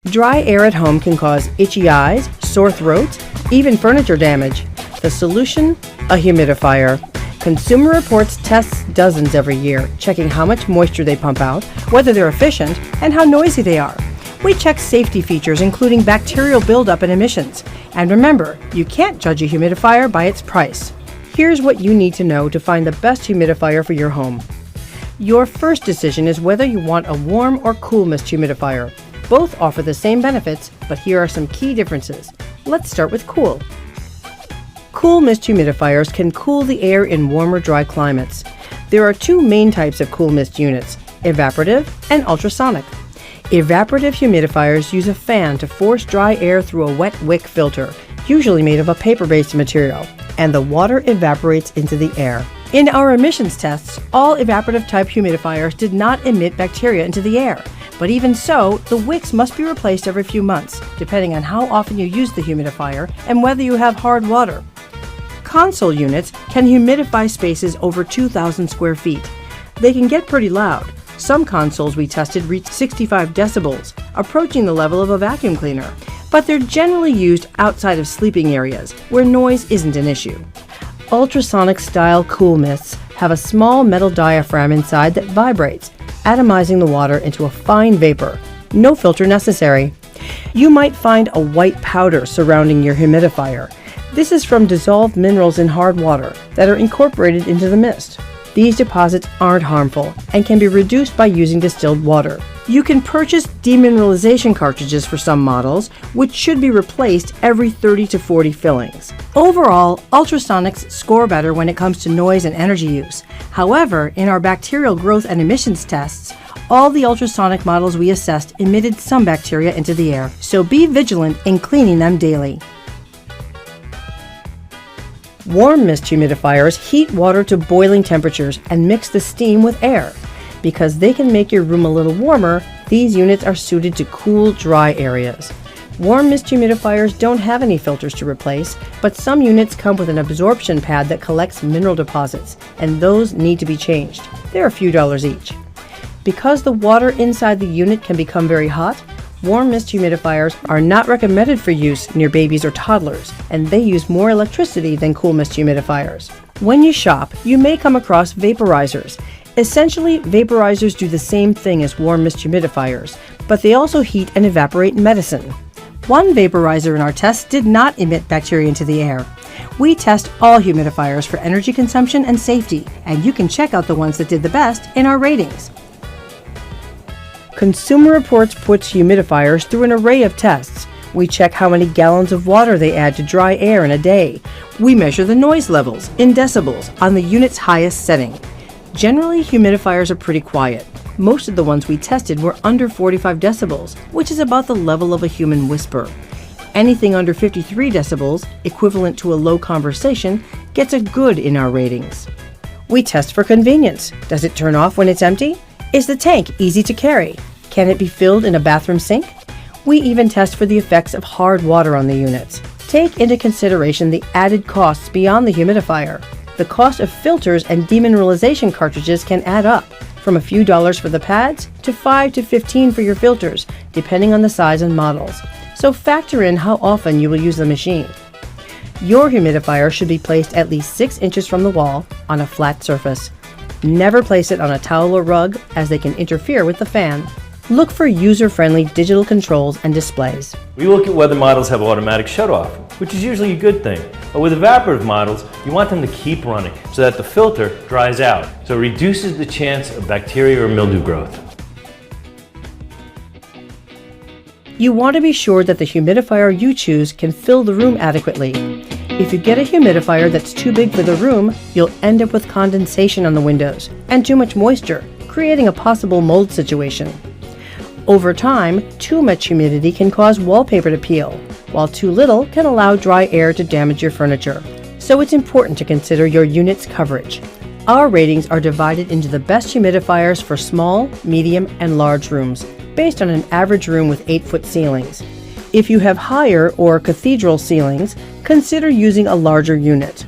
Dry air at home can cause itchy eyes, sore throats, even furniture damage. The solution? A humidifier. Consumer Reports tests dozens every year, checking how much moisture they pump out, whether they're efficient, and how noisy they are. We check safety features including bacterial buildup and emissions. And remember, you can't judge a humidifier by its price. Here's what you need to know to find the best humidifier for your home. Your first decision is whether you want a warm or cool mist humidifier. Both offer the same benefits, but here are some key differences. Let's start with cool. Cool mist humidifiers can cool the air in warmer, dry climates. There are two main types of cool mist units, evaporative and ultrasonic. Evaporative humidifiers use a fan to force dry air through a wet wick filter, usually made of a paper-based material, and the water evaporates into the air. In our emissions tests, all evaporative type humidifiers did not emit bacteria into the air. But even so, the wicks must be replaced every few months, depending on how often you use the humidifier and whether you have hard water. Console units can humidify spaces over 2,000 square feet. They can get pretty loud. Some consoles we tested reach 65 decibels, approaching the level of a vacuum cleaner. But they're generally used outside of sleeping areas, where noise isn't an issue. Ultrasonic-style cool mists have a small metal diaphragm inside that vibrates, atomizing the water into a fine vapor. No filter necessary. You might find a white powder surrounding your humidifier. This is from dissolved minerals in hard water that are incorporated into the mist. These deposits aren't harmful and can be reduced by using distilled water. You can purchase demineralization cartridges for some models, which should be replaced every 30 to 40 fillings. Overall, ultrasonics score better when it comes to noise and energy use. However, in our bacterial growth and emissions tests, all the ultrasonic models we assessed emitted some bacteria into the air, so be vigilant in cleaning them daily. Warm mist humidifiers heat water to boiling temperatures and mix the steam with air. Because they can make your room a little warmer, these units are suited to cool, dry areas. Warm mist humidifiers don't have any filters to replace, but some units come with an absorption pad that collects mineral deposits, and those need to be changed. They're a few dollars each. Because the water inside the unit can become very hot, warm mist humidifiers are not recommended for use near babies or toddlers, and they use more electricity than cool mist humidifiers. When you shop, you may come across vaporizers. Essentially, vaporizers do the same thing as warm mist humidifiers, but they also heat and evaporate medicine. One vaporizer in our test did not emit bacteria into the air. We test all humidifiers for energy consumption and safety, and you can check out the ones that did the best in our ratings. Consumer Reports puts humidifiers through an array of tests. We check how many gallons of water they add to dry air in a day. We measure the noise levels in decibels on the unit's highest setting. Generally, humidifiers are pretty quiet. Most of the ones we tested were under 45 decibels, which is about the level of a human whisper. Anything under 53 decibels, equivalent to a low conversation, gets a good in our ratings. We test for convenience. Does it turn off when it's empty? Is the tank easy to carry? Can it be filled in a bathroom sink? We even test for the effects of hard water on the units. Take into consideration the added costs beyond the humidifier. The cost of filters and demineralization cartridges can add up, from a few dollars for the pads to $5 to $15 for your filters, depending on the size and models. So factor in how often you will use the machine. Your humidifier should be placed at least 6 inches from the wall on a flat surface. Never place it on a towel or rug, as they can interfere with the fan. Look for user-friendly digital controls and displays. We look at whether models have automatic shutoff, which is usually a good thing. But with evaporative models, you want them to keep running so that the filter dries out, so it reduces the chance of bacteria or mildew growth. You want to be sure that the humidifier you choose can fill the room adequately. If you get a humidifier that's too big for the room, you'll end up with condensation on the windows and too much moisture, creating a possible mold situation. Over time, too much humidity can cause wallpaper to peel, while too little can allow dry air to damage your furniture. So it's important to consider your unit's coverage. Our ratings are divided into the best humidifiers for small, medium, and large rooms, based on an average room with 8-foot ceilings. If you have higher or cathedral ceilings, consider using a larger unit.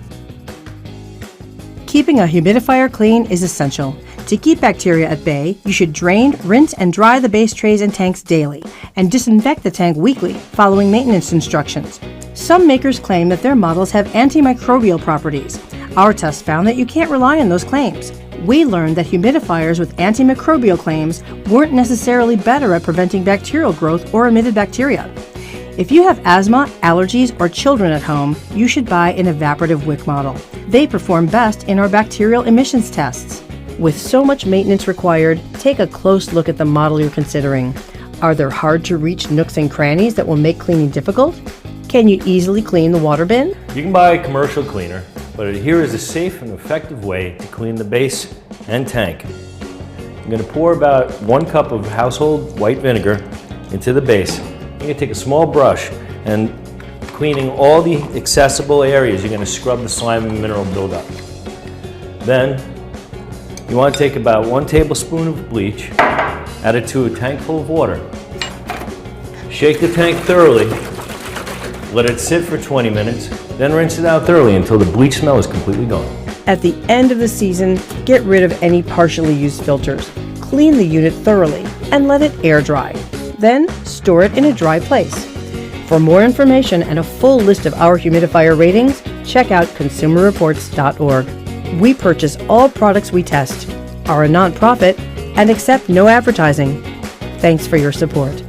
Keeping a humidifier clean is essential. To keep bacteria at bay, you should drain, rinse, and dry the base trays and tanks daily, and disinfect the tank weekly, following maintenance instructions. Some makers claim that their models have antimicrobial properties. Our test found that you can't rely on those claims. We learned that humidifiers with antimicrobial claims weren't necessarily better at preventing bacterial growth or emitted bacteria. If you have asthma, allergies, or children at home, you should buy an evaporative wick model. They perform best in our bacterial emissions tests. With so much maintenance required, take a close look at the model you're considering. Are there hard-to-reach nooks and crannies that will make cleaning difficult? Can you easily clean the water bin? You can buy a commercial cleaner, but here is a safe and effective way to clean the base and tank. I'm going to pour about 1 cup of household white vinegar into the base. You're going to take a small brush and cleaning all the accessible areas, you're going to scrub the slime and mineral buildup. Then you want to take about 1 tablespoon of bleach, add it to a tank full of water. Shake the tank thoroughly, let it sit for 20 minutes, then rinse it out thoroughly until the bleach smell is completely gone. At the end of the season, get rid of any partially used filters. Clean the unit thoroughly and let it air dry. Then store it in a dry place. For more information and a full list of our humidifier ratings, check out consumerreports.org. We purchase all products we test, are a nonprofit, and accept no advertising. Thanks for your support.